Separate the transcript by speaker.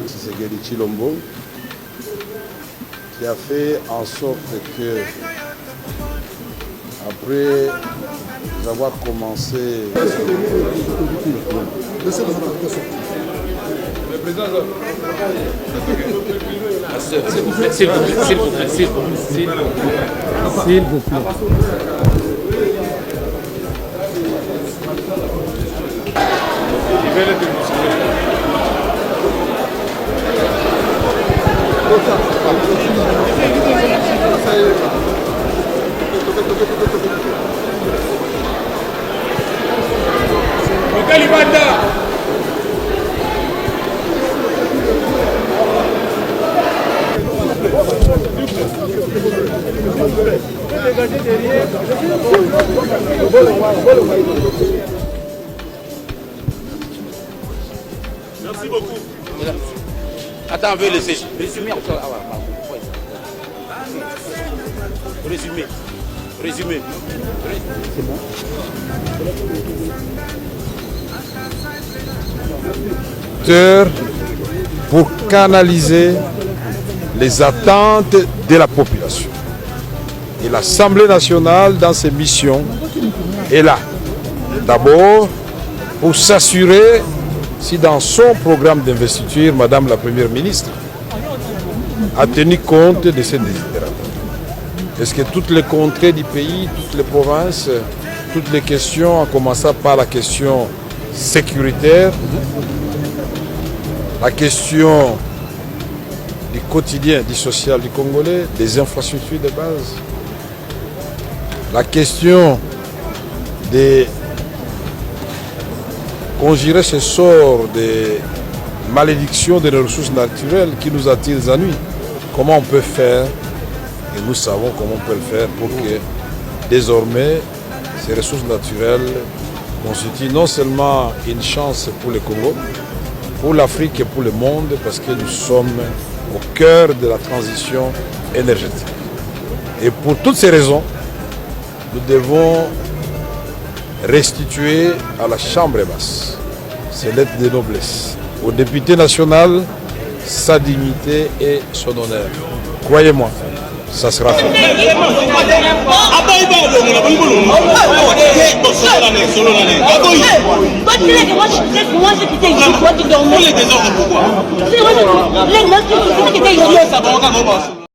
Speaker 1: Tshisekedi Tshilombo, qui a fait en sorte que, après avoir commencé...
Speaker 2: S'il vous plaît.
Speaker 3: Merci beaucoup.
Speaker 4: Attends, on veut laisser. Résumé. Résumé.
Speaker 2: C'est bon.
Speaker 1: Pour canaliser les attentes de la population. Et l'Assemblée nationale, dans ses missions, est là. D'abord, pour s'assurer si dans son programme d'investiture, Madame la Première ministre a tenu compte de ces désirata. Est-ce que toutes les contrées du pays, toutes les provinces, toutes les questions, en commençant par la question sécuritaire, la question du quotidien, du social du Congolais, des infrastructures de base, la question de conjurer ce sort de malédiction des ressources naturelles qui nous attirent les ennuis. Comment on peut faire, et nous savons comment on peut le faire pour que désormais ces ressources naturelles constituent non seulement une chance pour le Congo, pour l'Afrique et pour le monde, parce que nous sommes au cœur de la transition énergétique. Et pour toutes ces raisons, nous devons restituer à la Chambre basse ses lettres de noblesse, au député national sa dignité et son honneur. Croyez-moi, ça sera fait.
Speaker 3: Pourquoi?